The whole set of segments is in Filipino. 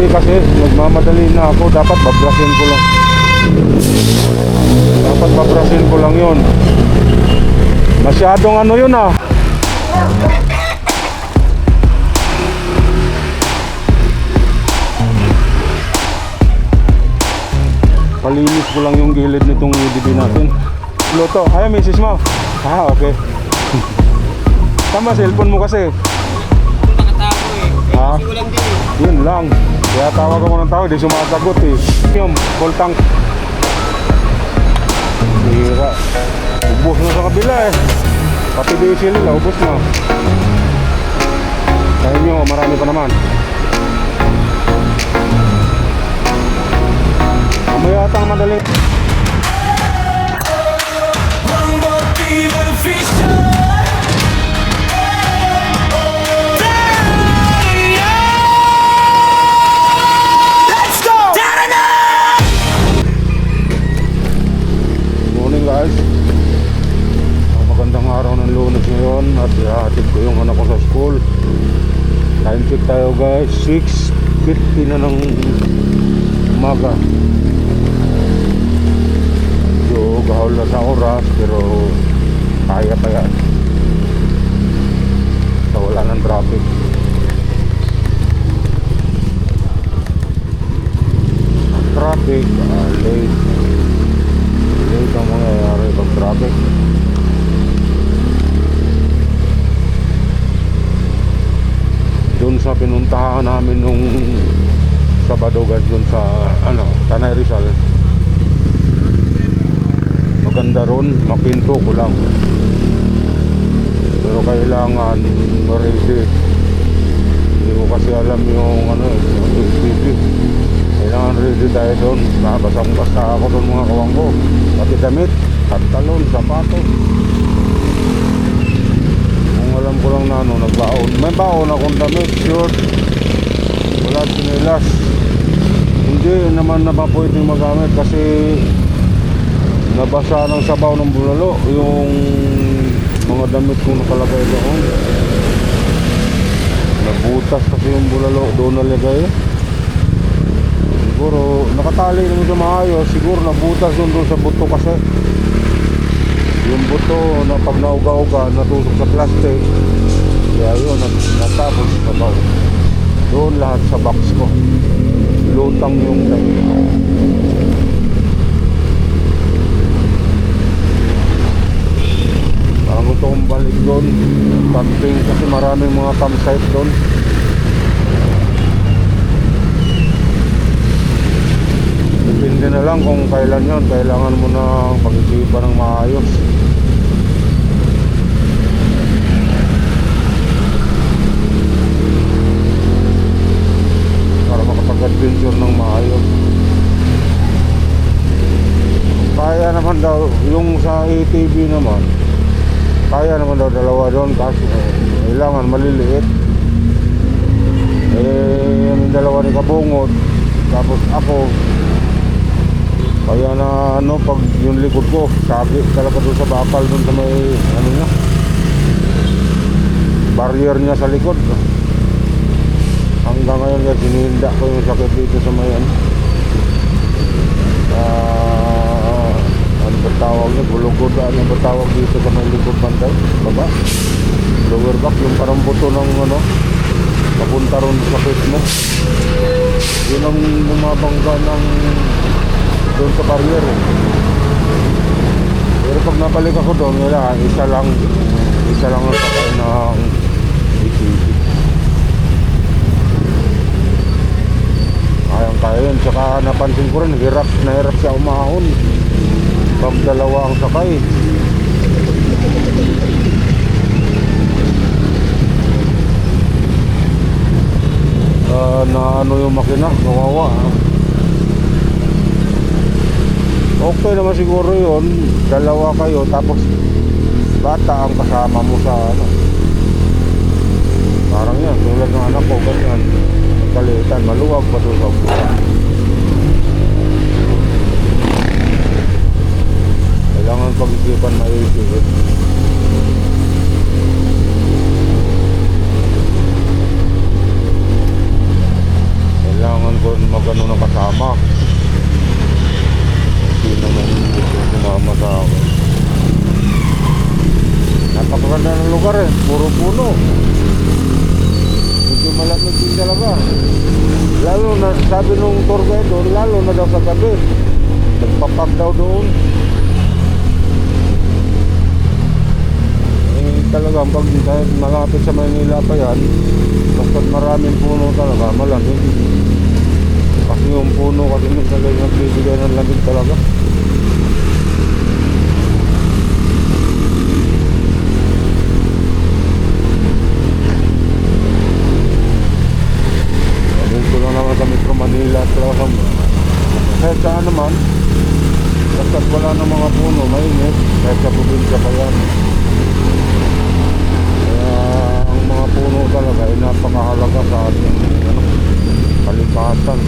Hindi kasi nagmamadali na ako. Dapat babrasin ko lang. Dapat babrasin ko lang yun. Masyadong ano yun ah. Palinis ko lang yung gilid nitong UDB natin. Luto. Ay, misis mo. Ah, okay. Tama, cellphone mo kasi. Nakatago eh. Ha? Kasi ulang din eh. Yun lang. Kaya tawag ako ng tao, di sumasagot eh. Yung full tank. Hira. Ubus na sa kabila eh. Pati diesel nila, ubus na. Sa inyo, marami pa naman. Mamaya atang madaling. Morning guys. Magandang araw ng Lunes ngayon at ihahatid ko yung anak ko sa school. Time check tayo guys, 6:50 na ng umaga. So gahol na sa oras pero kaya pa yan. So wala ng traffic. Ang traffic, late ang mangyayari pag traffic. Doon sa pinuntahan namin nung Sabado guys, doon sa Tanay Rizal, maganda ron, mapinto ko lang pero kailangan ready. Hindi ko kasi alam yung yung SPP. Kailangan ready tayo doon. Basang basta ako doon mga kawang ko, pati damit, pantalon, sapatos. Kung alam ko lang na nagbaon, may baon akong damit, shirt, wala sinilas. Hindi naman na pa pwedeng magamit kasi nabasa ng sabaw ng bulalo yung mga damit kong nakalagay doon. Nabutas kasi yung bulalo doon nalagay. Siguro nakatali naman sa maayos. Siguro nabutas doon sa buto kasi yung buto na pag nauga-uga natusok sa plastic. Kaya yun natapos sa sabaw doon lahat sa box ko. Lutang yung damit. Parang gusto kong balik doon camping kasi maraming mga campsite doon. Depende na lang kung kailan yun. Kailangan mo na pag-isipan ng maayos. Para makapag-adventure ng maayos. Kaya naman daw yung sa ATV naman, kaya naman daw dalawa doon kasi kailangan maliliit. Yung dalawa ni Kabungod tapos ako, kaya na pag yung likod ko sabi talaga doon sa bakal doon sa may niya, barrier niya sa likod. Hanggang ngayon guys, hinihinda ko yung sakit dito sa may ano ba tawag niya, bulugod, ano ba tawag dito sa may likod bantay, baba, lower back, yung parang buto ng papunta ron sa sakit mo. Yun ang bumabangga ng doon sa barrier Pero pag nabalik ako doon, wala, isa lang ang sakay ng ATV. Kaya yun, tsaka napansin ko rin, hirap siya umahon pag dalawa ang sakay. Na yung makina, kawawa. Okay naman siguro yun, dalawa kayo tapos bata ang kasama mo sa parang yan, tulad ng anak ko, ganyan kalitan, maluwag pa doon sa buwan. Kailangan pag-isipan maisip. Kailangan lugar eh, puro puno. Medyo malamig din talaga. Lalo na, sabi nung tour guide doon, lalo na daw sa gabi. Nagpapag daw doon. Talagang pag kahit malapit sa Maynila pa yan, basta maraming puno talaga, malamig. Kasi yung puno kasi yung talagang nagbibigay ng lamig talaga. Dito lang naman sa Metro Manila at talagang kahit saan naman, basta wala ng mga puno, mainit, kahit sa probinsya pa yan. Ang mga puno talaga ay napakahalaga sa ating kalikasan.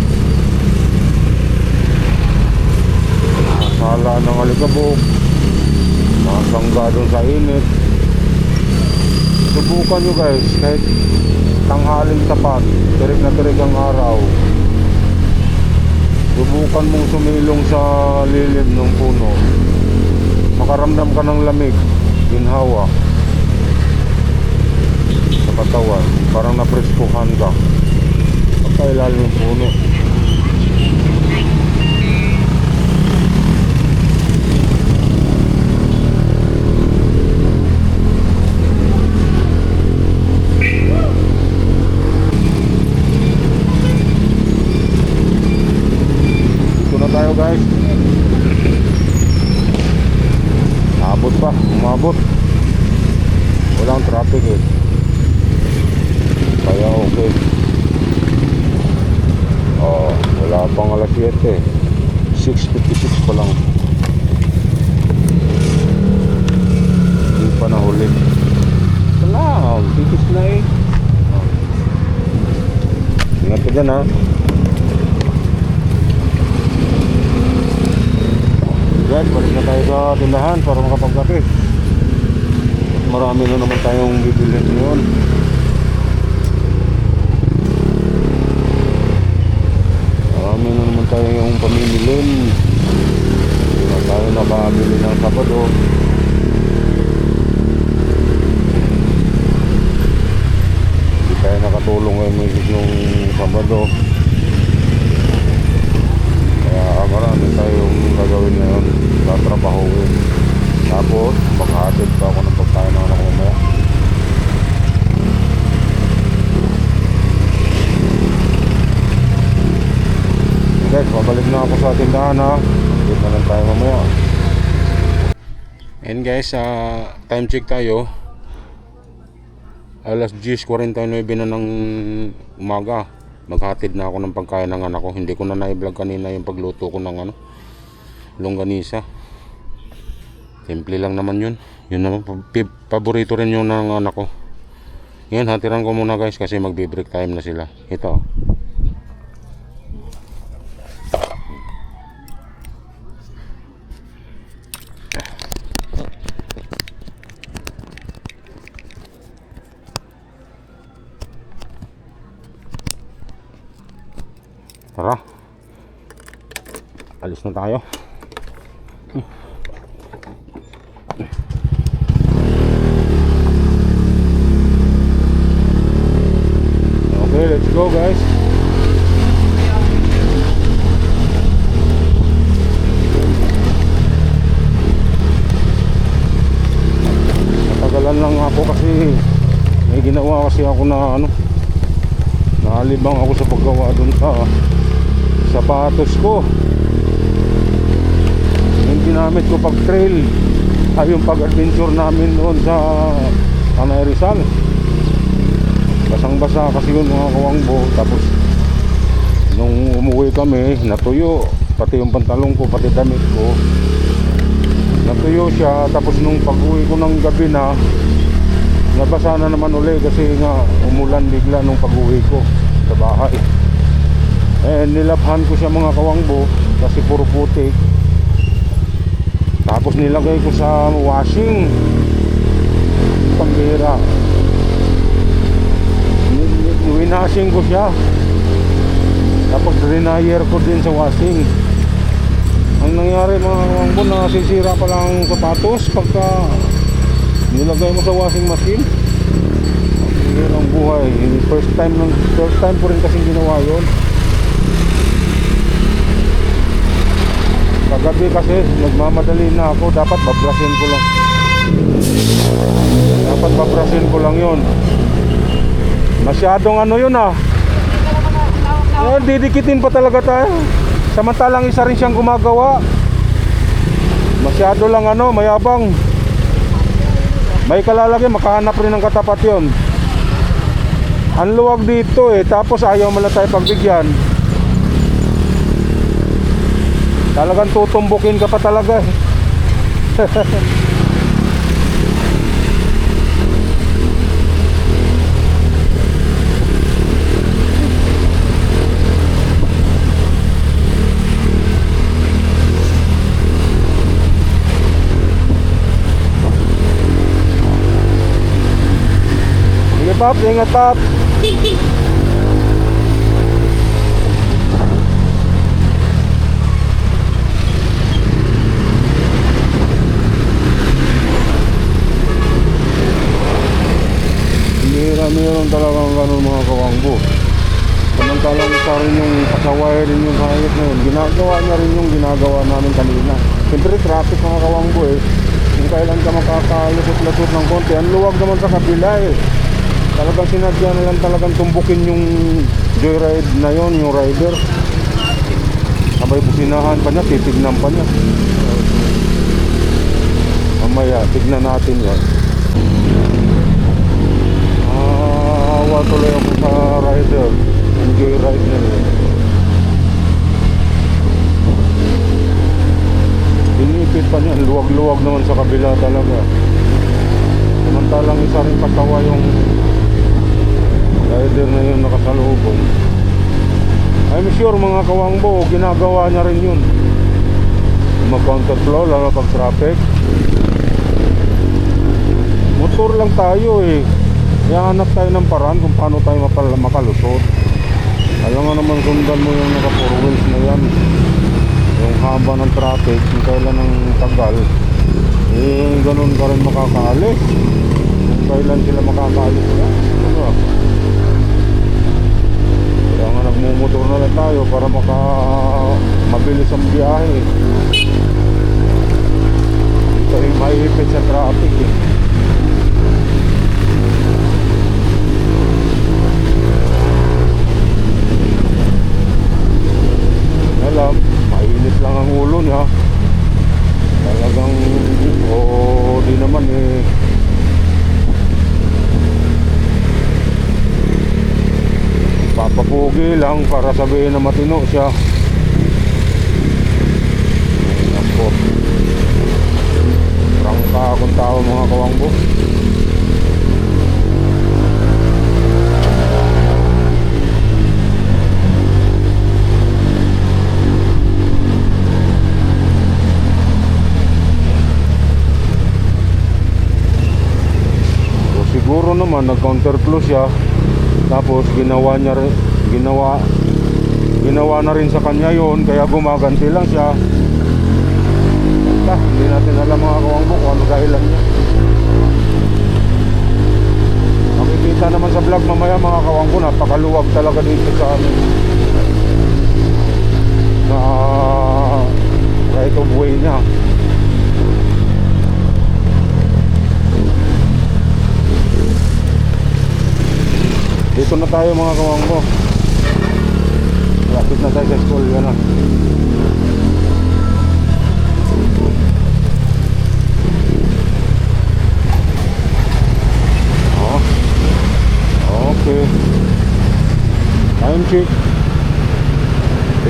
Nasala ng alikabok, nasangga doon sa init. Subukan nyo guys, kahit tanghaling tapat, tirik na tirik ang araw, subukan mong sumilong sa lilim ng puno, makaramdam ka ng lamig, ginhawa katawan, parang napreskuhan ka pagkailalim ng puno. Dito na tayo guys, abot pa, umabot, walang traffic eh, kaya okay. Oh, wala pang alas 7, 6:56 pa lang, hindi pa nahuli. Salam, titis na eh. Ingat ka dyan ha. Guys, balik na tayo sa tindahan para makapagkape. Marami na naman tayong bibilhin ngayon. Marami na naman tayo yung pamimilin. Hindi na tayo nakabili ng Sabado. Hindi tayo nakatulong ngayon yung Sabado. Kaya marami tayong gagawin ngayon, tatrabahuin. Tapos maghatid pa ako ng pagkain ng anak ko mamaya. Guys, mabalik na ako sa tindahan ha. Dito na lang tayo mamaya. And guys, time check tayo. Alas 10:49 na ng umaga. Maghatid na ako ng pagkain ng anak ko. Hindi ko na na-vlog kanina yung pagluto ko ng longganisa. Simple lang naman yun. Yun naman, paborito rin yun ng anak ko. Ngayon, hatiran ko muna guys kasi magbe-break time na sila. Ito. Tara, alis na tayo. Okay, let's go guys. Natagalan lang ako kasi may ginawa kasi ako na naalibang ako sa paggawa dun sa sapatos ko. Yung ginamit ko pag trail ay yung pag adventure namin doon sa Tanay Rizal. Basang basa kasi yun mga kawangbo. Tapos nung umuwi kami natuyo, pati yung pantalong ko, pati damit ko natuyo siya. Tapos nung pag uwi ko ng gabi na nabasa na naman uli kasi nga umulan bigla nung pag uwi ko sa bahay. Nilabhan ko siya mga kawangbo kasi puro putik. Tapos nilagay ko sa washing, pambira. Winashing ko siya. Tapos dryer ko din sa washing. Ang nangyari mga kawangbo, nasisira pa lang ang sapatos pagka nilagay mo sa washing machine. Yun ang buhay. First time ko rin kasing ginawa yun. Kagabi kasi nagmamadali na ako, dapat babrasin ko lang. Dapat babrasin ko lang yun. Masyadong ano yun ah. Didikitin pa talaga tayo. Samantalang isa rin siyang gumagawa. Masyado lang ano, mayabang. May kalalagay, makahanap rin ng katapat yun. Ang luwag dito eh, tapos ayaw mo lang tayo pagbigyan. Talagang tutumbukin ka pa talaga eh. Sige Pap, ingat Pap. Meron talagang ganun mga kawangbo. Samantalang isa rin yung pasaway rin yung hayop na yun. Ginagawa niya rin yung ginagawa namin kanina. Siyempre traffic mga kawangbo eh. Kung kailan ka makakalusot-lusot ng konti, ang luwag naman sa kabila eh. Talagang sinadya na lang talagang tumbukin yung joyride na yon, yung rider. Sabay businahan pa niya, titignan pa niya. Mamaya, tignan natin yan. Awa tuloy ako sa rider. Yung joyride na yun. Inipit pa niya, luwag-luwag naman sa kabila talaga. Samantalang isa rin patawa yung rider na yun nakasalubong. I'm sure mga kawangbo, ginagawa niya rin yun. Mag-counterflow, lalo pag traffic. Motor lang tayo eh. Ihanap tayo ng paraan kung paano tayo makalusot. Ayaw nga naman sundan mo yung naka 4 wheels na yan. Yung haba ng traffic, yung kailan ng tagal, eh ganun ka rin makakaalis. Kung kailan sila makakaalis ka, diba? Kaya nga nagmumotor na lang tayo para mabilis ang biyahe. Ito yung maipit sa traffic eh. Alam, mainit lang ang ulo niya. Talagang di naman eh. Papapugi lang para sabihin na matino siya. Ako, prangka akong tao mga kawangbo. Siguro naman nag-counterflow siya, tapos ginawa na rin sa kanya yon, kaya gumaganti lang siya. Hindi natin alam mga kawangbo kung ano dahilan niya. Makikita naman sa vlog mamaya mga kawangbo, napakaluwag talaga dito sa amin na right of way niya. Dito na tayo mga kawangbo. Lapit na tayo sa school, yan na. Okay. Time check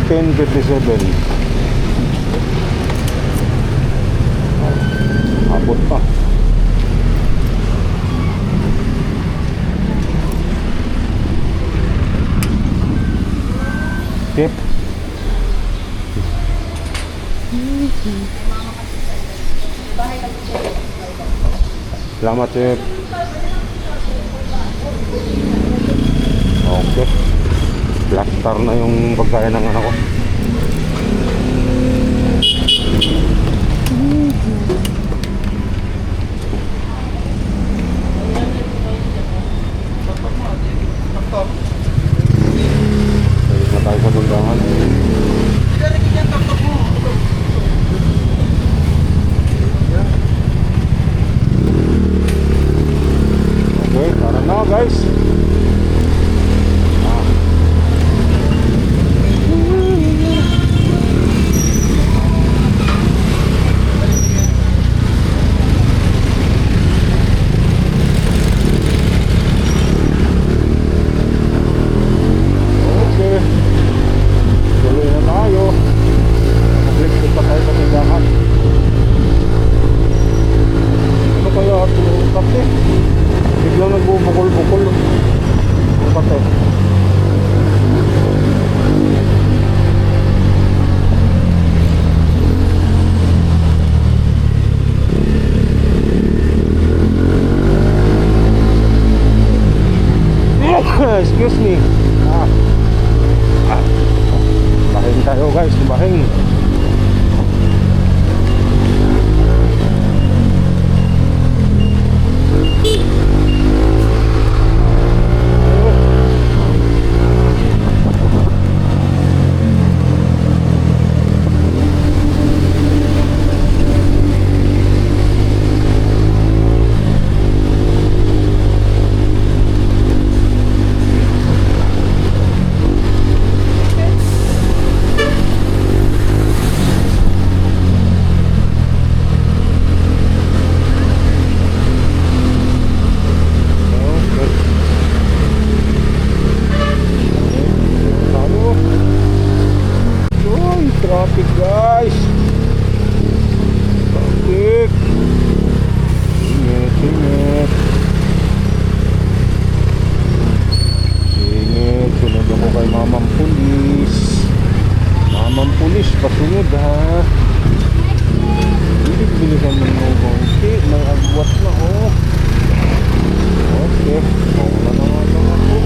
10:57. Abot pa. Tip. Selamat Tip. Okay. Blackstar na yung pagkain ng anak ko. eh. Bahing tayo guys, bahing. Traffic guys. Traffic. Singit, singit. Singit. Sunod ako kay mamang pulis. Mamang pulis, pasunod ha. Bilis-bilisan mo ng konti. May agwat na oh. Okay. Mauna na nga lang ako.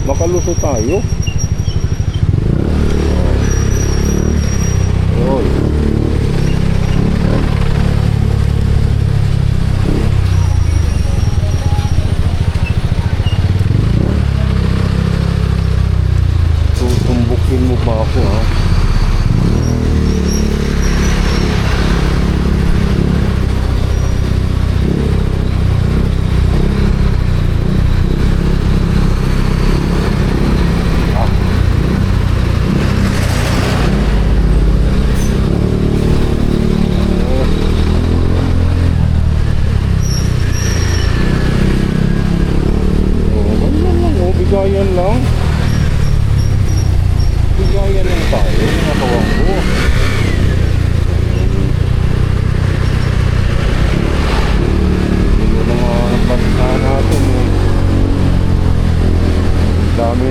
Makalusot tayo. Yun. Susumbukin mo pa ako ha. Bigayan lang. Bigayan lang tayo, mga kawanggo. Hindi na mga bansa natin eh. Ang dami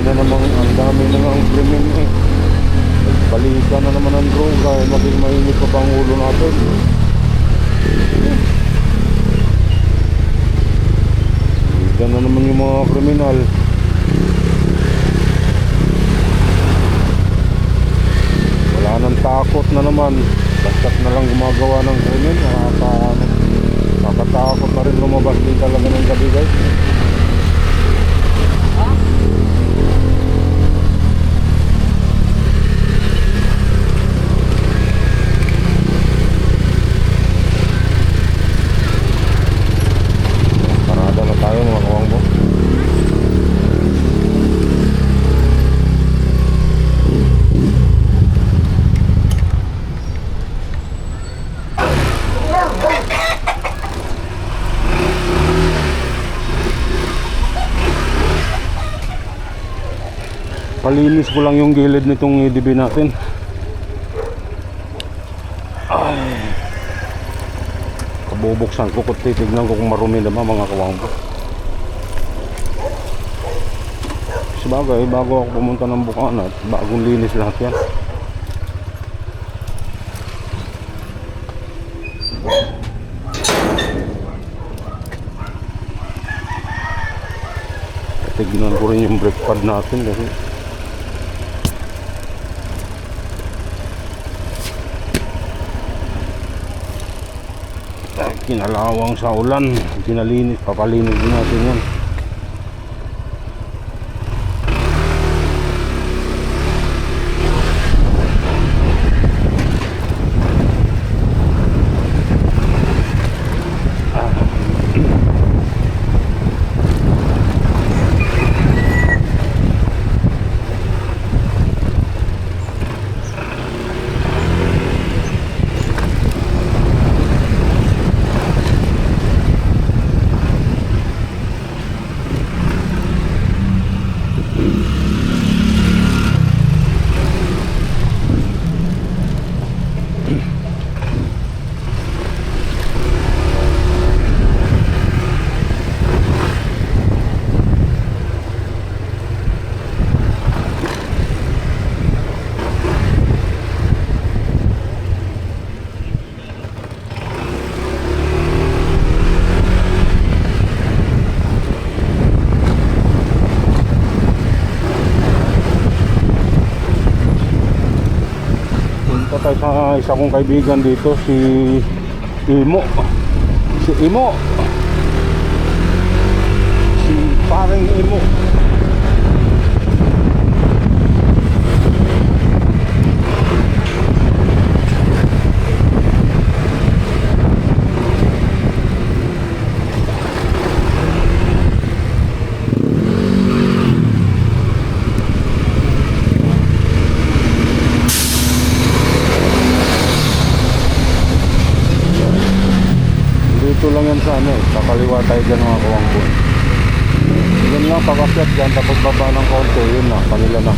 na ang krimen eh. Nagbalikan na naman ang droga eh. Maging mainit pa bang ulo natin. Balikan na naman yung mga kriminal. Wala nang takot na naman. Basta't na lang gumagawa ng krimen. Nakatakot na rin lumabas din talaga ng gabi guys. Parada na tayo mga kawanggo. Palinis ko lang yung gilid nitong EDB natin. Ay. Kabubuksan ko kung titignan ko kung marumi na ba mga kawanggo. Sabagay, bago ako pumunta ng Bukana at bagong linis lahat yan. Tignan ko rin yung brake pad natin kasi kinalawang sa ulan, pinalinis, papalinis din natin yan. tayo sa isa kong kaibigan dito, si Imo. Si Imo. Si paring Imo. Dito lang yan sa ano eh, kakaliwa tayo dyan mga kawangkon. Yun lang, pag-akyat dyan, tapos baba ng konti, yun na, kanila na.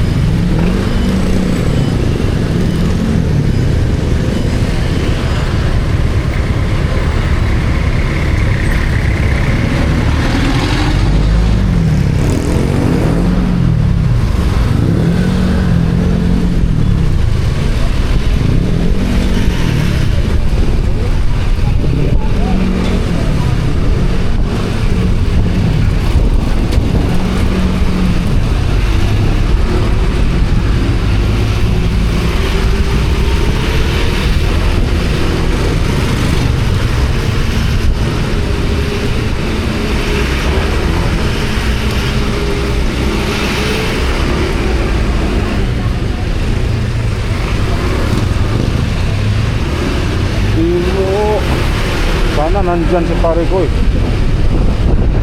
Sana nandyan si pare ko eh.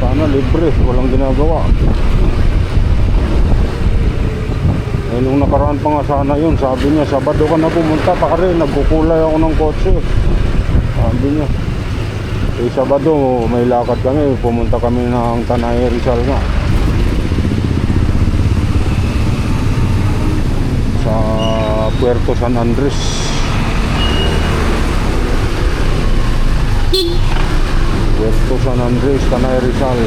Sana libre, walang ginagawa. Eh nung nakaraan pa nga sana yun, sabi niya Sabado ka na pumunta, pare nagkukulay ako ng kotse. Sabi niya Sabado may lakad kami, pumunta kami ng Tanay Rizal nga, sa Puerto San Andres. Puerto San Andres, Tanay Rizal.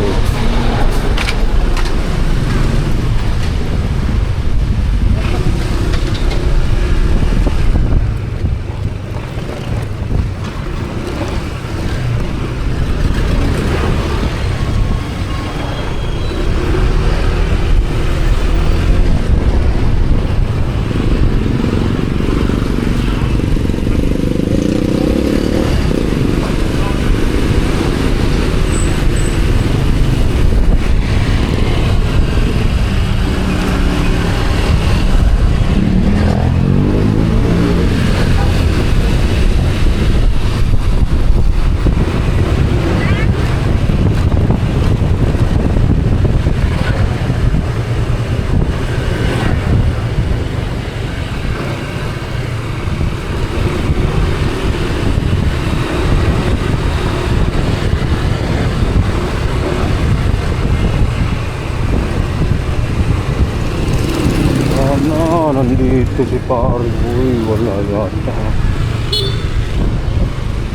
Nandito si pare ko eh, wala yata.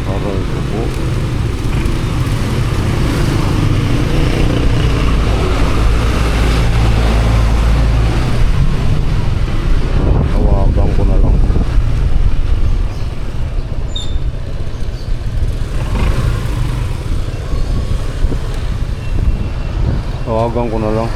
Aray ko po. Tawagan ko na lang. Tawagan ko na lang.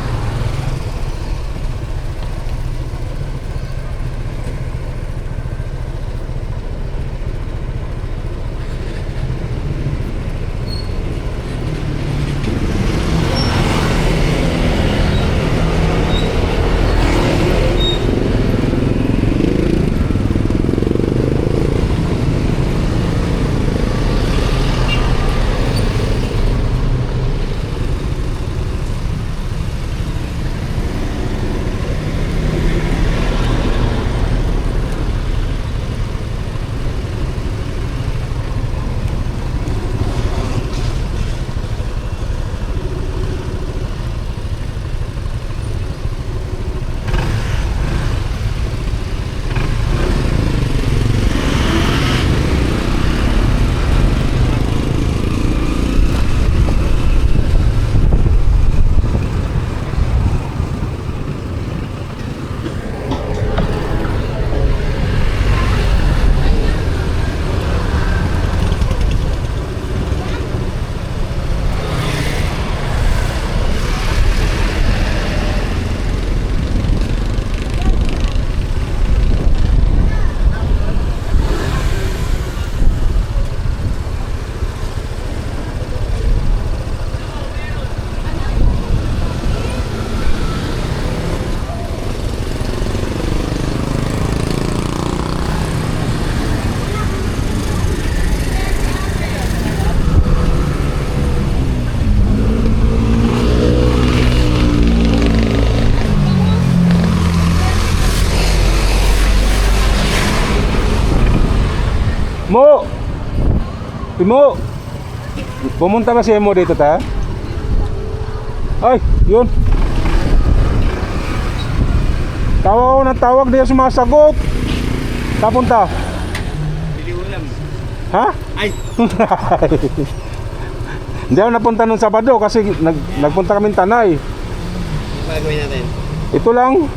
Timo! Pumunta ba si Emo dito ta? Ay, yun. Tawag ako ng tawag, di siya sumasagot. Tapunta. Bili ulam. Ha? Ay! Hindi ako napunta nung Sabado kasi nagpunta kami Tanay. Ano gagawin natin? Ito lang.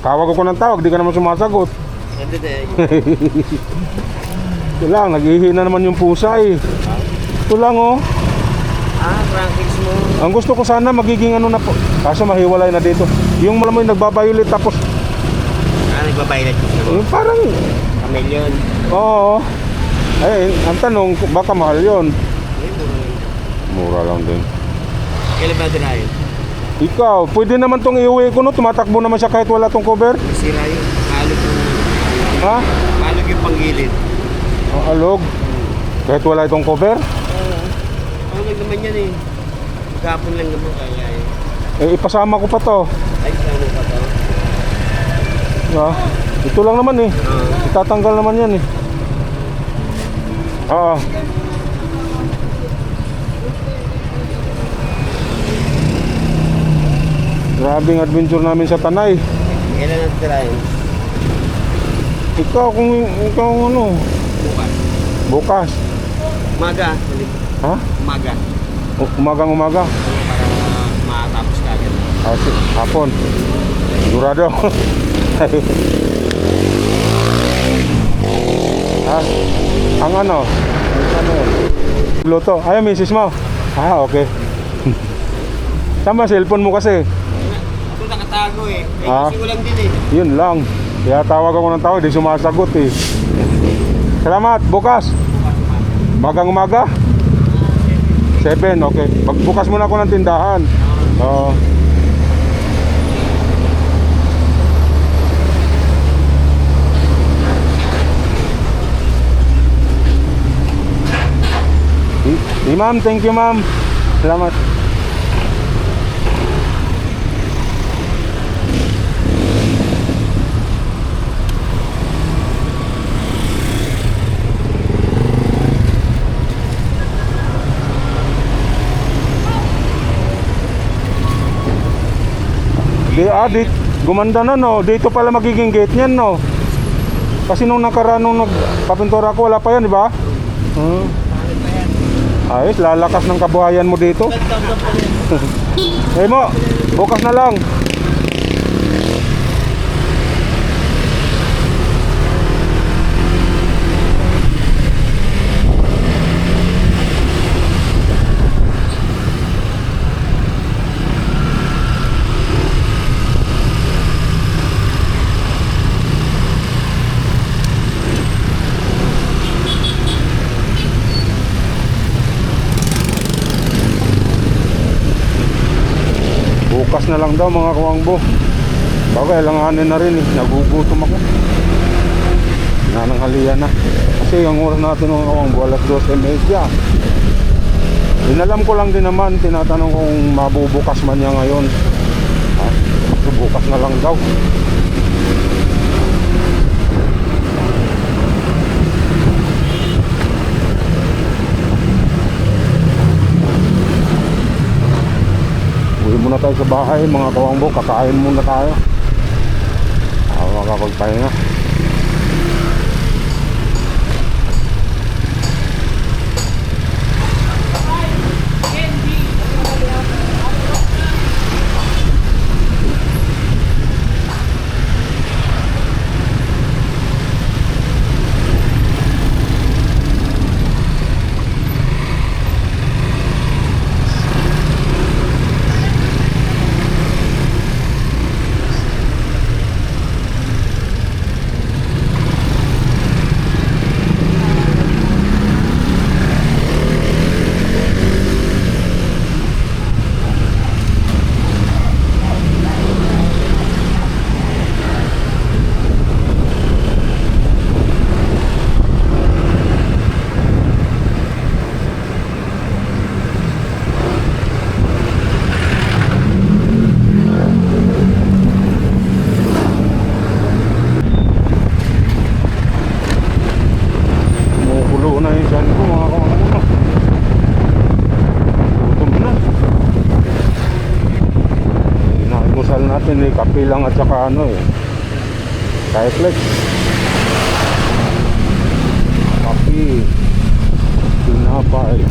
Tawag ako ng tawag, di ka naman sumasagot. Nandun eh. Ito lang, naghihina naman yung pusa eh. Ito lang oh. Rankings mo. Ang gusto ko sana magiging ano na po. Kaso mahiwalay na dito. Yung malamoy nagbabayulit tapos Nagbabaylat ko sa yung parang Chameleon. oo. Ay, ang tanong baka mahal yon. Ay, Mura lang din. kailan ba dirayo? Ikaw, pwede naman tong iuwi ko no. Tumatakbo naman siya kahit wala tong cover. Sira yun. Malog yung... Ha? Malog yung panggilid. Ang alog. Kahit wala itong cover. Malog naman yan eh. Gapon lang naman kaya eh. Eh, ipasama ko pa to. Ay, kasama pa to. Ha? Ito lang naman eh. Itatanggal naman yan eh. Oo. Grabing adventure namin sa Tanay. Kailan natin dirayo? Ikaw ano, Bukas. bukas. Umaga. Ha? Umaga. Umagang umaga. Para matapos ka agad. Hapon. Sigurado. Ha? Ang ano? Ano yun? Luto. Ay, misis mo. Ah, okay. Saan ba cellphone mo kasi? Ito nakatago eh. Eh, Ah. kasi ulang din eh. Yun lang. Kaya tawag ako ng tawag, di sumasagot eh. Salamat, bukas. Magang umaga? 7, okay. Pagbukas muna ako ng tindahan. Oo. Ma'am, thank you ma'am. Salamat. Gumanda na no. Dito pala magiging gate niyan no. Kasi nung nakaraan nung nagpapintura ko wala pa yan, di ba? Ayos, lalakas ng kabuhayan mo dito. Eh mo, bukas na lang. Bukas na lang daw mga kawangbo. Bagay, langanin na rin eh. Nagugutom ako. Nananghalian na. Kasi ang oras natin mga kawangbo, alas 12:30. Inalam ko lang din naman, tinatanong kung mabubukas man niya ngayon. Ha? So, bukas na lang daw. Uwi muna tayo sa bahay mga kawangbo, kakain muna tayo. Makakapagpahinga. natin eh, kape lang at saka ano eh, Cyclex. Kape, tinapay.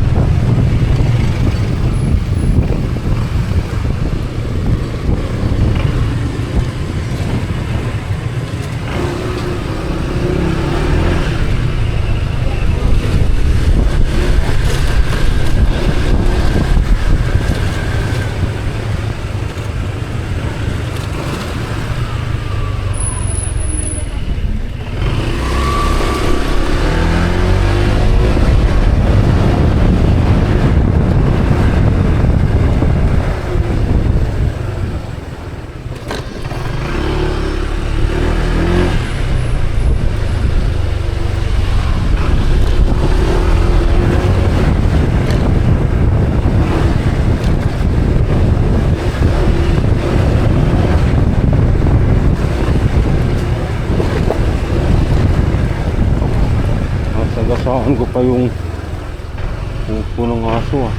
Nasagasaan ko pa yung pupo ng aso ah.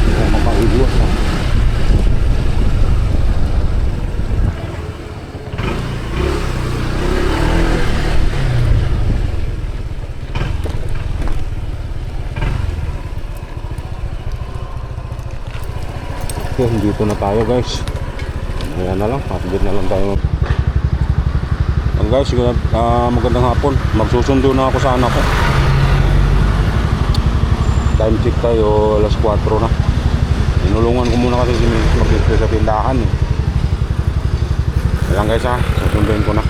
Hindi ko makaiwas ah. Okay, dito na tayo guys. Ayan na lang, update na lang tayo. Guys, magandang hapon. Magsusundo na ako sa anak ko. Time check tayo, alas 4 na. Inulungan ko muna kasi si Mrs. mag-display sa tindahan eh. Ayan guys ha, susunduin ko na.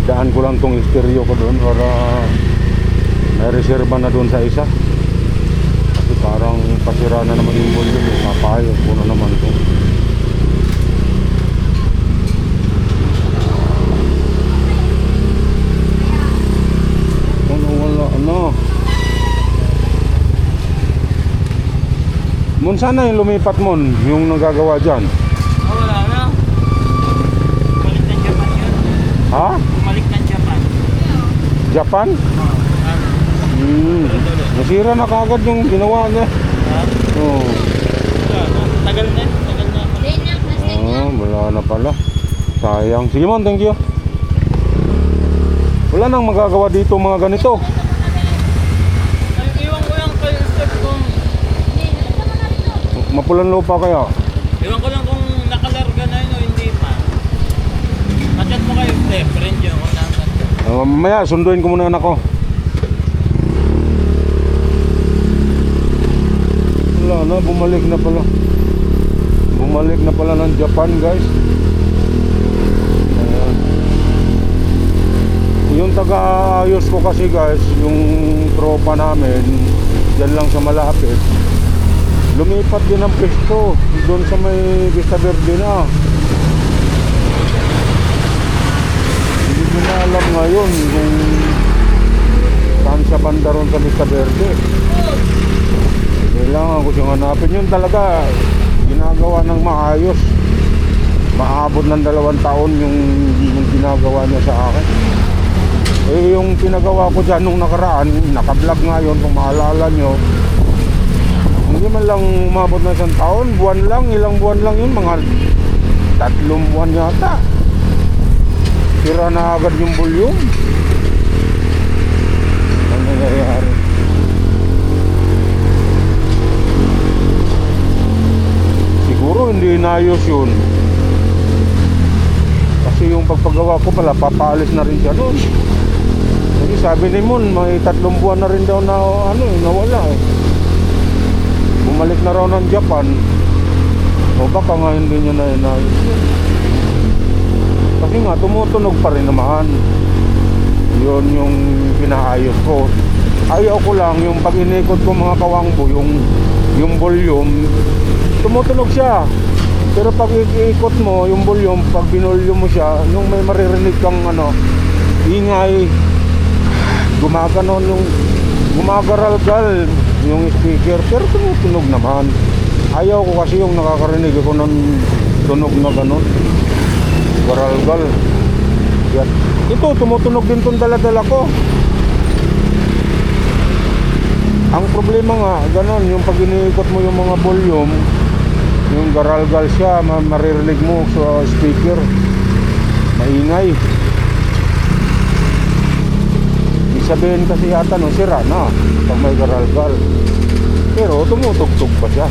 Daan ko lang tong stereo ko doon para may reserva na doon sa isa. Kasi parang pasira na naman yung volume. Papayos ko na naman ito. Wala ano. Mun sana yung lumipat mon, yung nagagawa dyan. Wala na. Bumalik ng Japan yun. Ha? Bumalik ng Japan. Japan? Nasira na kagad yung ginawa niya. Ha? Oo. Tagal na. Tagal na. Wala na pala. Sayang. Sige mon, thank you. Wala nang magagawa dito mga ganito. Iwan ko lang kayo step kung... Mapulan lupa kaya. Iwan ko lang kung nakalarga na yun o hindi pa. Machat mo kayo step. Friend yun kung nasan. Mamaya, sunduin ko muna anak ko. Wala na, bumalik na pala. Bumalik na pala ng Japan guys. Ayan. Yung taga-ayos ko kasi guys, yung tropa namin, dyan lang sa malapit, lumipat din ang pesto doon sa may Vista Verde na. ngayon kung saan siya banda ron sa Vista Verde. Kailangan ko siyang hanapin. Yun talaga ginagawa ng maayos. Maabot ng 2 taon yung ginagawa niya sa akin. Eh yung pinagawa ko dyan nung nakaraan, naka-vlog nga yun kung maalala nyo. Hindi man lang umabot na 1 taon, buwan lang, ilang buwan lang yun, mga 3 buwan yata. Sira na agad yung volume. Ano nangyayari? Siguro hindi inayos yun. Kasi yung pagpagawa ko pala, papaalis na rin siya noon. Kasi sabi ni Mon, may 3 buwan na rin daw na nawala eh. Bumalik na raw ng Japan. O baka nga hindi niya na inayos yun. Kasi nga tumutunog pa rin naman. Yun yung pinaayos ko. Ayaw ko lang yung pag inikot ko mga kawangbo, yung volume, tumutunog siya. Pero pag iikot mo yung volume, pag binolume mo siya, nung may maririnig kang ingay, gumagaralgal yung speaker, pero tumutunog naman. Ayaw ko kasi yung nakakarinig ako ng tunog na gano'n, garalgal. Yan. Ito, tumutunog din tong dala-dala ko. Ang problema nga, gano'n, yung pag iniikot mo yung mga volume, yung garalgal siya, maririnig mo sa speaker, maingay. Ibig sabihin kasi yata no, sira na pag may garalgal, pero tumutugtog pa siya.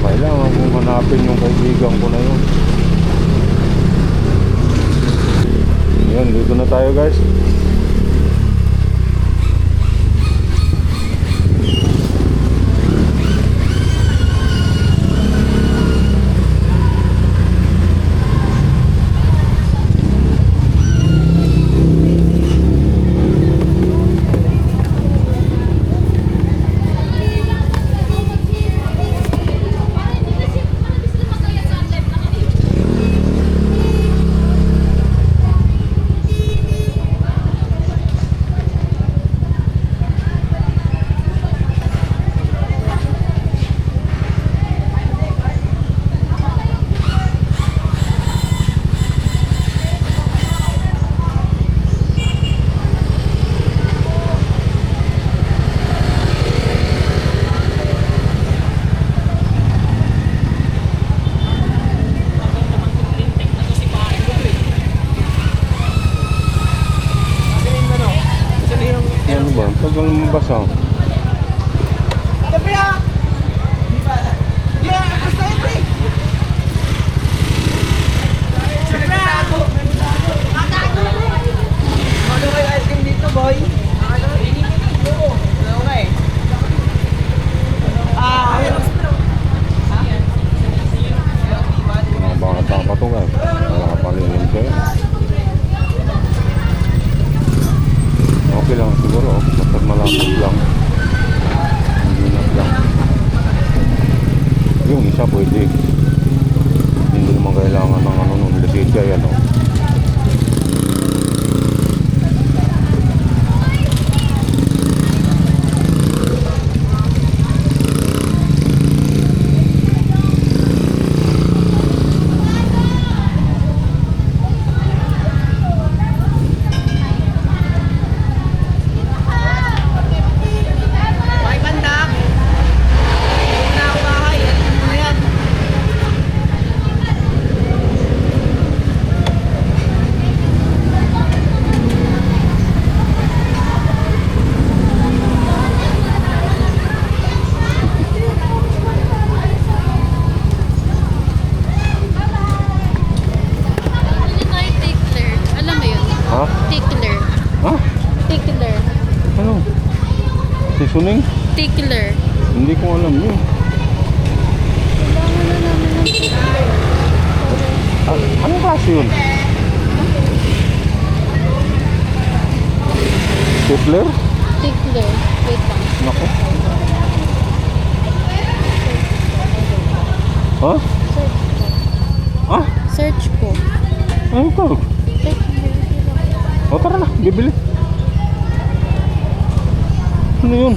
Kailangan kong hanapin yung kaibigan ko na yun. Yan, dito na tayo guys. Tagal mo basa. Mga bata pa to guys. Wala pa rin yun siya. Okay lang siguro, basta malapot lang. Hindi na lang. Yung isa pwede. Hindi naman kailangan ng nung lisensya yan o. Tickler. Ha? Tickler. Ano? Seasoning? Tickler. Hindi ko alam yun. Kailangan na namin ng tickler. Anong klase yun? Tickler? Tickler. Wait lang. Nako. Ha? Ah? Search po. Ano ka? Search po. O tara na, bibili. Ano yun?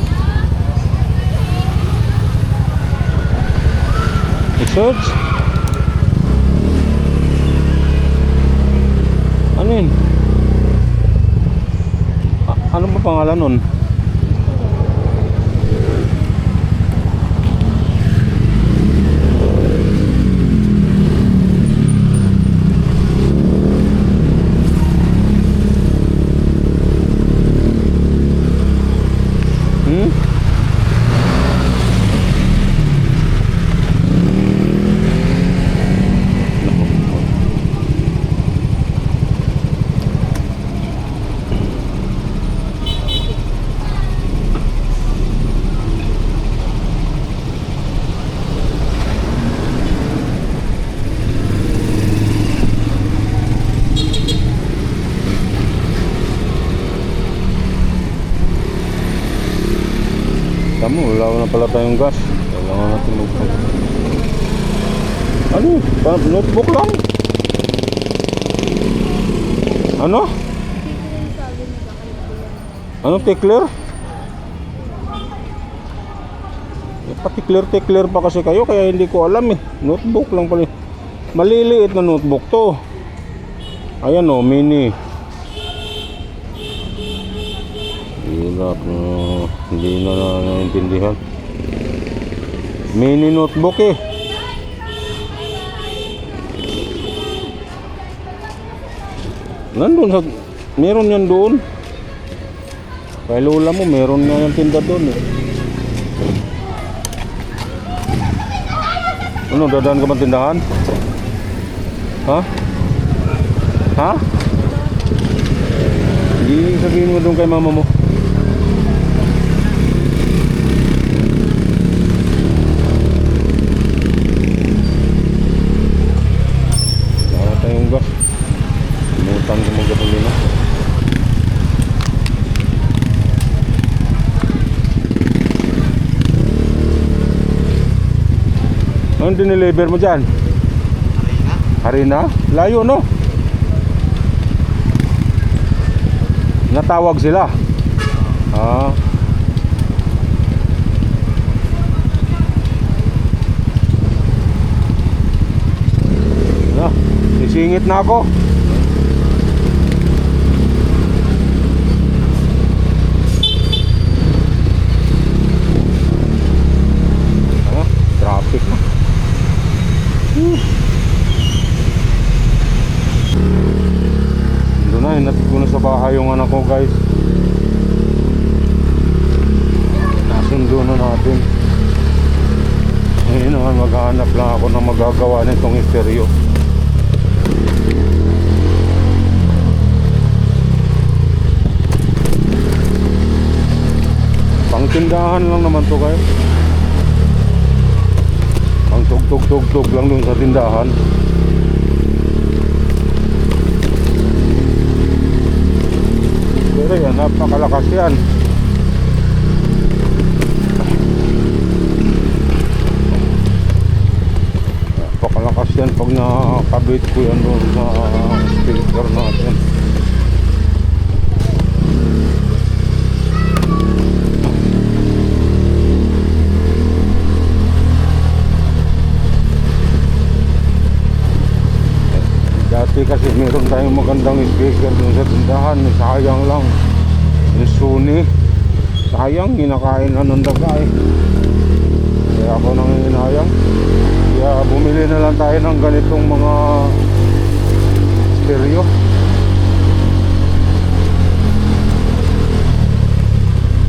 I-search? Ano yun? Ano ba pangalan nun? Hmm? Tama, wala na pala tayong gas. Kailangan natin ano? Notebook lang? Ano? Ano, tickler? Pati clear pa kasi kayo, kaya hindi ko alam eh. Notebook lang pala. Maliliit na notebook to. Ayan o, mini. Hirap na, hindi na naintindihan. Mini notebook eh. Nandun sa, meron yan doon. Kay lola mo, meron nga yung tinda doon eh. Ano, dadaan ka ba tindahan? Ha? Ha? Hindi sabihin mo doon kay mama mo. Wala tayong gas. Inutan ko mag-gasolina. Anong dineliver mo dyan? Harina? Layo no? Natawag sila? Ah. Sisingit na ako. Traffic na. Doon na, hinatid ko na sa bahay yung anak ko guys. Nasundo na natin. Ngayon naman maghahanap lang ako ng magagawa nitong stereo. Pangtindahan lang naman to guys. Pang tug-tug-tug lang dun sa tindahan. Pero yan, napakalakas yan. Napakalakas yan pag nakabit ko yan doon sa speaker natin. Dati kasi meron tayong magandang speaker dun sa tindahan, sayang lang yung Sony, sayang, ginakain na ng daga eh. Kaya ako nang hinayang, kaya bumili na lang tayo ng ganitong mga stereo.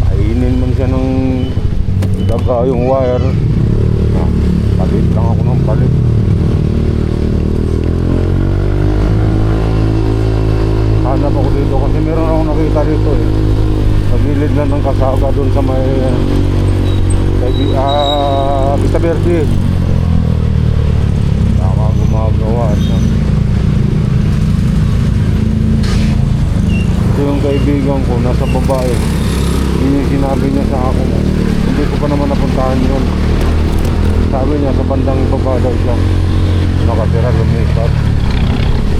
Kainin man siya ng daga yung wire. Palit lang ako ng palit. Hanap ako dito kasi meron akong nakita dito eh. Sa gilid na ng kasaga doon sa may Vista Verde. Tama gumagawa siya. Ito yung kaibigan ko, nasa babae. Yun yung sinabi niya sa akin. Hindi ko pa naman napuntahan yun. sabi niya sa bandang ibaba daw siya nakatira, lumipat.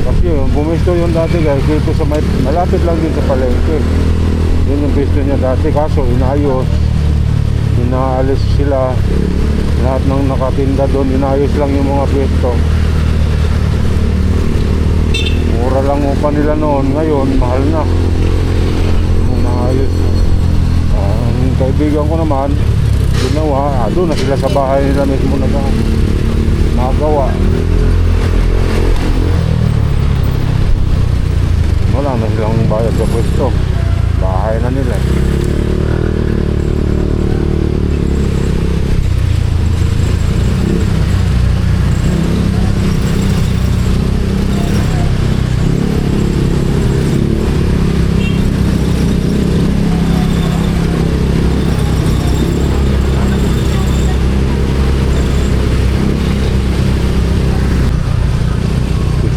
Kasi yun, gumisto yun dati guys dito sa may, malapit lang din sa palengke. Yun yung gusto niya dati, kaso inayos, inaalis sila lahat ng nakatinda doon, inayos lang yung mga pwesto. Mura lang upa nila noon, ngayon mahal na. Naayos na. Ang kaibigan ko naman ginawa, doon na sila sa bahay nila mismo nagawa. Wala na silang bayad sa pwesto, bahay na nila.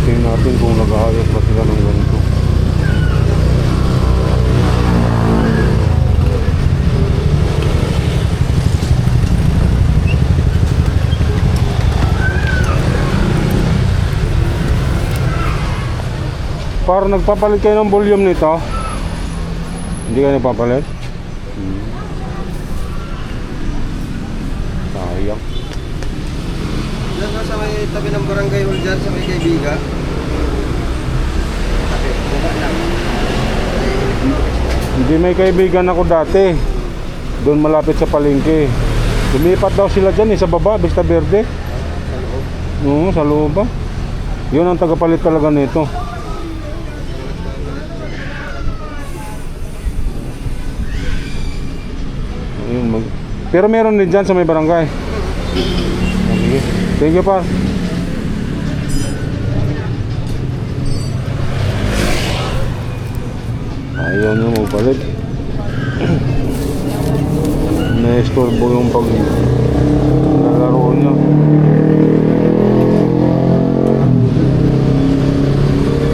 Tingnan natin kung nag-aayos ba sila ng ganito. Parang nagpapalit kayo ng volume nito. Hindi ka nagpapalit? Sayang. Diyan sa may tabi ng barangay hall dyan, sa may kaibigan. Tabi, baba lang. Hindi, may kaibigan ako dati. Doon malapit sa palengke. Lumipat daw sila dyan sa baba, Vista Verde. Sa loob. Oo, sa loob ba? Yun ang tagapalit talaga nito. Ayun, pero meron din dyan sa may barangay. Sige. Thank you, pa. Ayaw nyo magpalit. Na-estorbo yung pag nalaro nyo.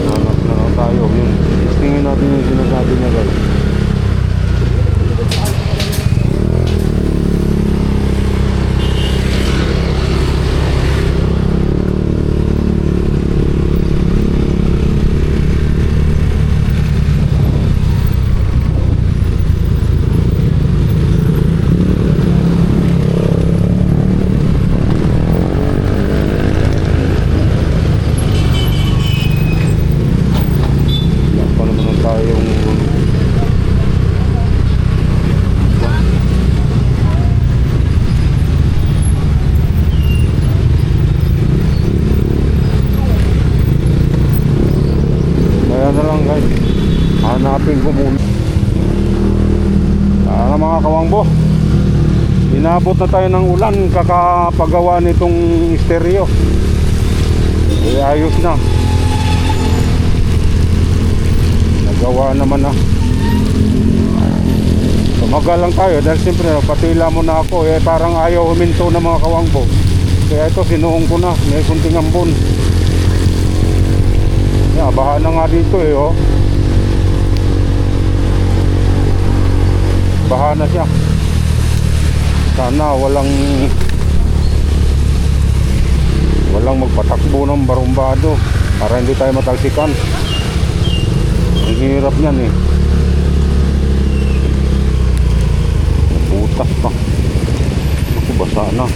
Hanap na lang tayo. Yun. Tingnan natin yung sinasabi niya guys. Hanapin ko muna. Sana mga kawangbo, inabot na tayo ng ulan kakapagawa nitong stereo. Ayos na. Nagawa naman na. Tumagal lang tayo dahil siyempre patila mo na ako parang ayaw huminto ng mga kawangbo. Kaya ito sinuong ko na, may kunting ambon. Baha na nga dito oh. Baha na siya. Sana walang magpatakbo ng barumbado para hindi tayo matalsikan. Ang hirap niyan eh. Butas pa. Ako basa na.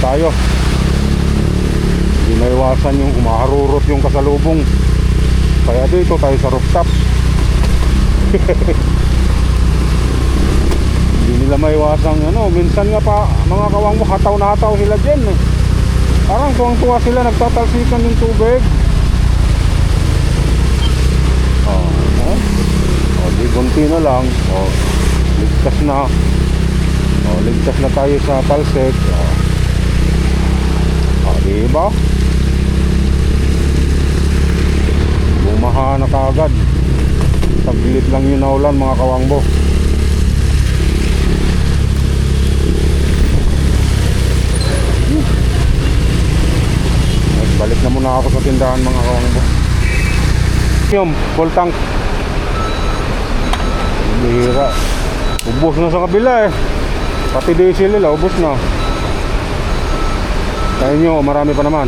Tayo hindi maiwasan yung umaharurot yung kasalubong, kaya dito tayo sa rooftop. Hindi nila maiwasan minsan nga pa mga kawang mo hataw na hataw sila dyan parang tuwang-tuwa sila, nagtatalsikan yung tubig. di gunti na lang ligtas na. Ligtas na tayo sa talsik. Diba? Bumaha na kaagad. Taglit lang yun na ulan mga kawangbo. Balik na muna ako sa tindahan mga kawangbo. Yung full tank. Bihira. Ubos na sa kabila eh. Pati diesel nila ubos na. Sa inyo marami pa naman.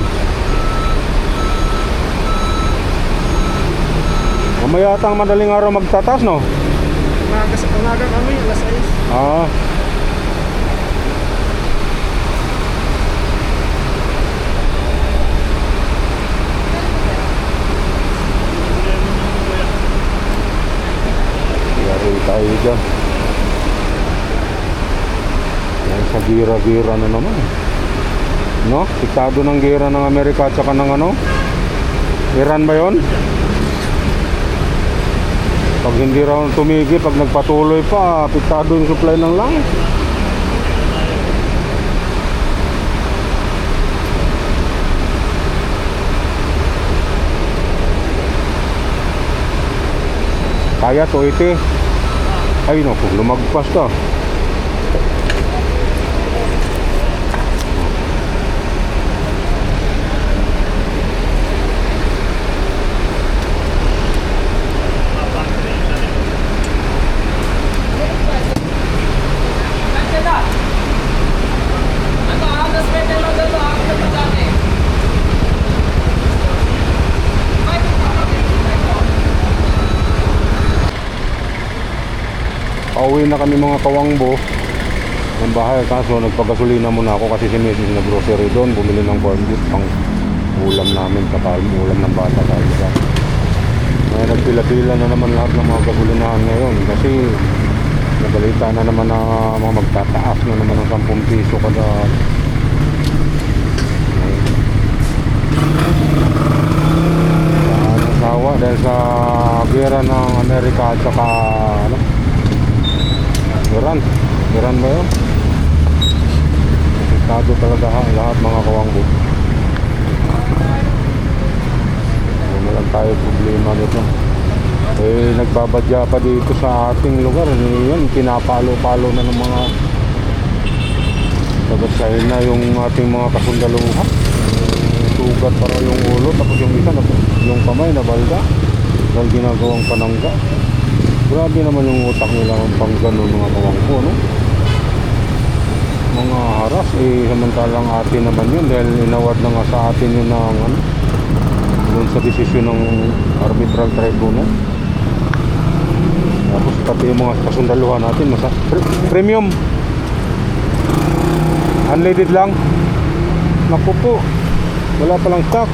Mamaya atang madaling araw magtatas no? Umaga kami, alas 6. Ah. Yari tayo dyan. Yan sa gira-gira na naman. No? Siktado ng gira ng Amerika at saka ng ano? Iran ba yun? Pag hindi raw tumigil, pag nagpatuloy pa, apektado yung supply ng langis. Kaya to ite. Ay naku, lumagpas ka. Pauwi na kami mga kawangbo ng bahay, kaso nagpagasolina muna ako kasi si Mrs. na grocery doon, bumili ng corn beef pang ulam namin, ulam ng bata tayo sa. May nagpila-pila na naman lahat ng mga gasolinahan ngayon kasi nabalita na naman na mga magtataas na naman ng 10 piso kada. Nasawa dahil sa gera ng Amerika at saka ano? Iran ba yun? Apektado talaga lahat mga kawangbo. Hindi na lang tayo problema nito. Eh nagbabadya pa dito sa ating lugar. Yan, pinapalo-palo na ng mga taga-China na yung ating mga kasundaluhan. Sugat para yung ulo, tapos yung isa yung kamay na balda dahil ginagawang panangga. Grabe naman yung utak nila ng pang ganun mga kawangbo, no? Mga haras, eh samantalang atin naman yun dahil inaward na nga sa atin yun ng ano, dun sa desisyon ng arbitral tribunal. Tapos pati yung mga kasundaluhan natin premium unleaded lang. Naku po, wala palang stock.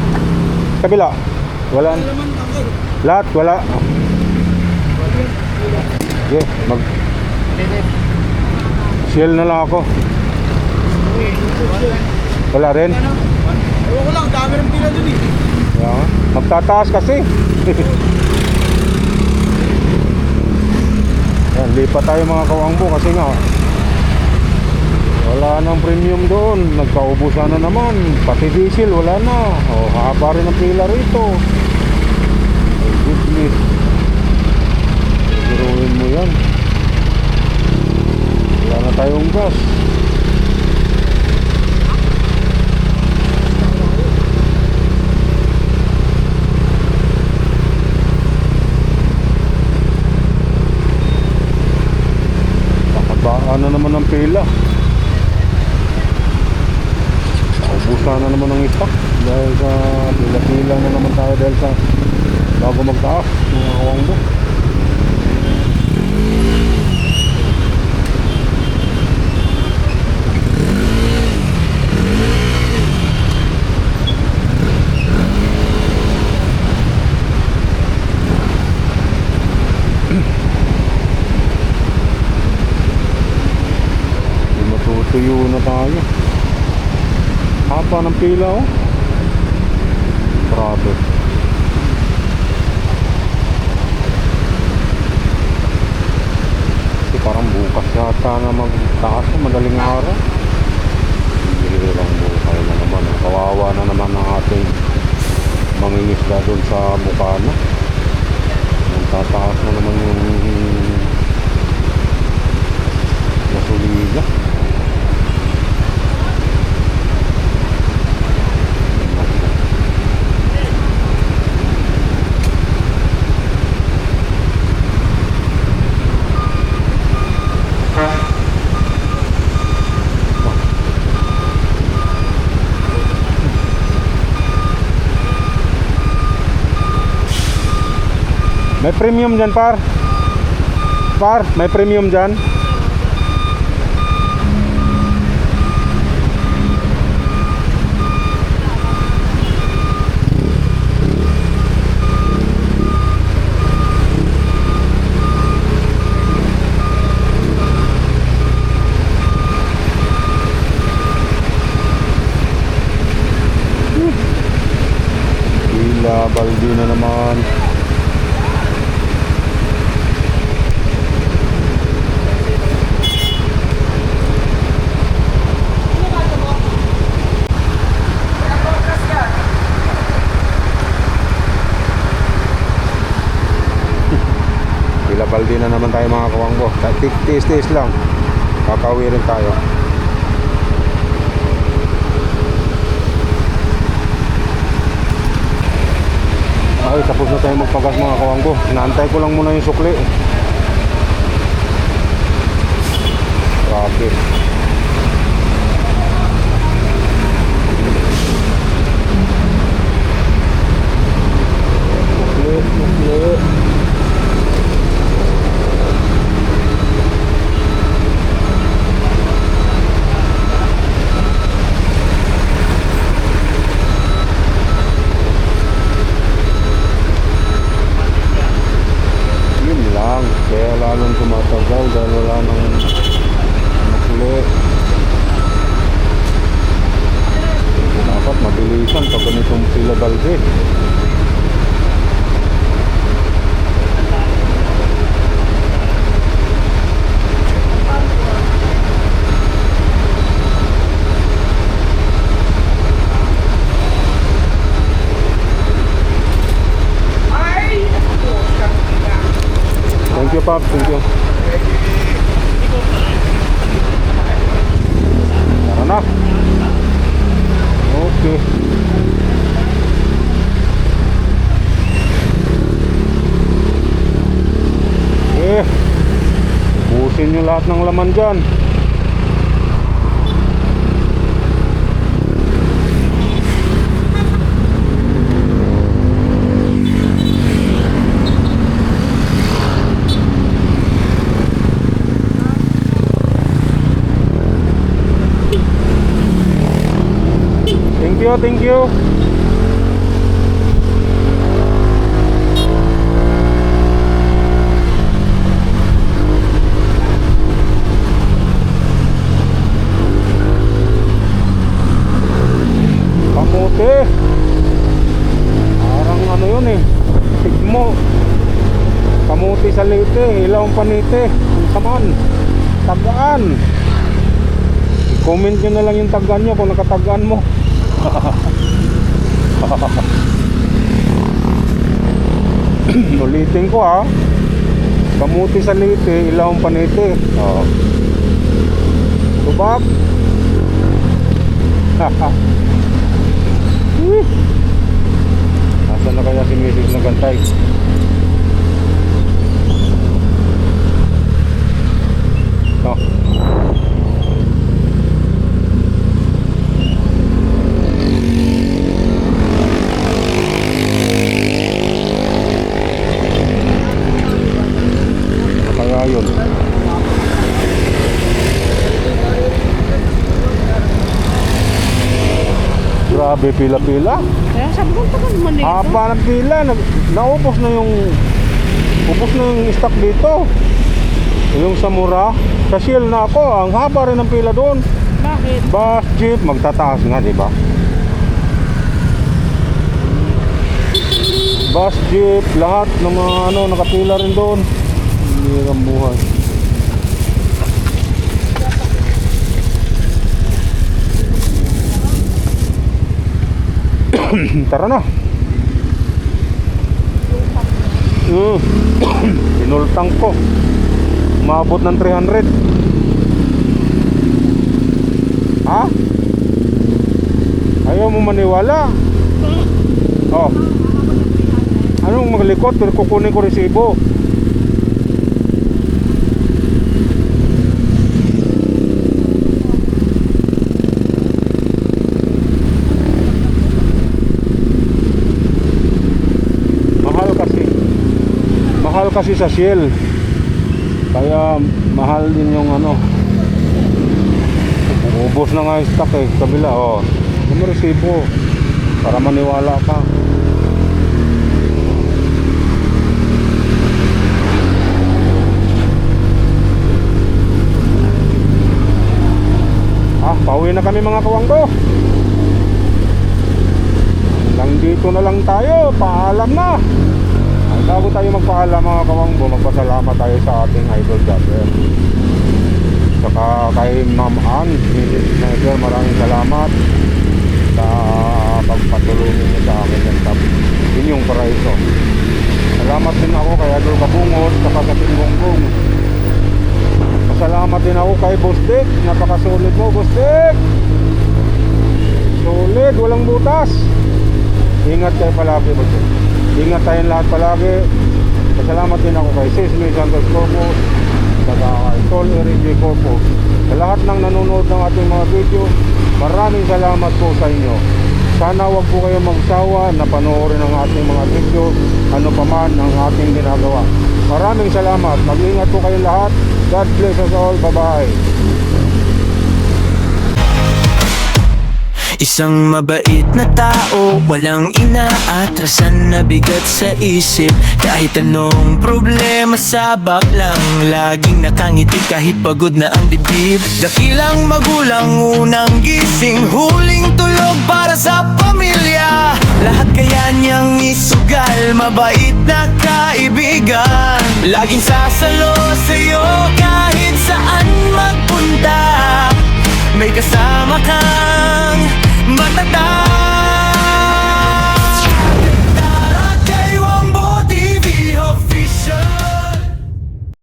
Kabila wala, lahat wala. Okay, shell na lang ako. Wala rin. Ewan ko lang, dami rin pila dun eh. Yeah. Magtataas kasi. Yan, lipat tayo mga kawangbo kasi nga wala nang premium doon. Nagkaubusan na naman. Pati diesel wala na. O, hahaba rin ang pila rito. Oh, goodness. Siruin mo yan. Wala na tayong gas. Kakabaan na naman ang pila. Naubusan na naman ang stock dahil sa pila-pila na naman tayo dahil sa bago magtaas mga kawangbo. Tuyo na tayo. Haba ng pila oh. Grabe. Parang bukas yata na magtaas na madaling araw. Hirang buhay na naman. Kawawa na naman ang ating mangingisda doon sa Bukana. Tataas na naman yung gasolina. May premium dyan, par. Par, may premium dyan. Hila, baldi na naman. Baldi na naman tayo mga kawangbo. Tiis-tiis lang. Kakauwi rin tayo. Ay, tapos na tayo magpagas mga kawangbo. Inaantay ko lang muna yung sukli. Grabe. Sukli. Kaya lalong tumatagal dahil wala nang makuli. Dapat mabilisan pag ganitong sila balde. Thank you, Pop. Thank you. Tara na. Okay. Ubusin nyo lahat ng laman dyan. Thank you. Kamote. Parang ano yun eh. Tigmo. Kamote sa lite. Ilawang panite. Ang saman. Tagaan. I-comment nyo na lang yung tagaan nyo kung nakatagaan mo. Ulitin ko ha. Kamuti sa lite, ilawang panite. Tubak. Nasaan na kaya si Mrs. Nagantay? Ito. Yun. Grabe, pila-pila. Kaya sabi ko, tagal naman ito. Haba ng pila. Naubos na yung stock dito. Yung sa mura. Sa Shell na ako. Ang haba rin ng pila doon. Bakit? Bus, jeep, magtataas nga, di ba? Bus, jeep, lahat ng mga nakapila rin doon. Hindi ang buhay. Tara na. Inultang ko. Umabot ng 300. Ha? Ayaw mo maniwala? Oh. Anong maglikot? Pero kukunin ko resibo. Mahal kasi sa Shell. Kaya mahal din yung ano. Ubos na nga yung stock eh. Kabila oh. Yung resibo para maniwala ka. Pauwi na kami mga kawanggo. Hanggang dito na lang tayo. Paalam na. Bago tayo magpaalam mga kawanggo, magpasalamat tayo sa ating idol jobber. Saka kay Ma'am Ann, Mrs. Snyder, maraming salamat sa pagpatulong niyo sa akin ng top inyong paraiso. Salamat din ako kay Idol Kabungos, saka sa Team Gonggong. Salamat din ako kay Boss Dick. Napakasulit mo, Boss Dick. Solid, walang butas. Ingat kayo palagi, Boss Dick. Ingat tayong lahat palagi. Salamat din ako kay Sismi Santos Corpo, saka kay Tol Eric J. Corpo. Sa lahat ng nanonood ng ating mga video, maraming salamat po sa inyo. Sana wag po kayong magsawa na panoorin ang ating mga video, ano pa man ang ating ginagawa. Maraming salamat. Mag-ingat po kayong lahat. God bless us all. Bye-bye. Isang mabait na tao, walang inaatrasan na bigat sa isip. Kahit anong problema sabak lang, laging nakangiti kahit pagod na ang dibdib. Dakilang magulang, unang gising, huling tulog para sa pamilya. Lahat kaya niyang isugal, mabait na kaibigan. Laging sasalo sa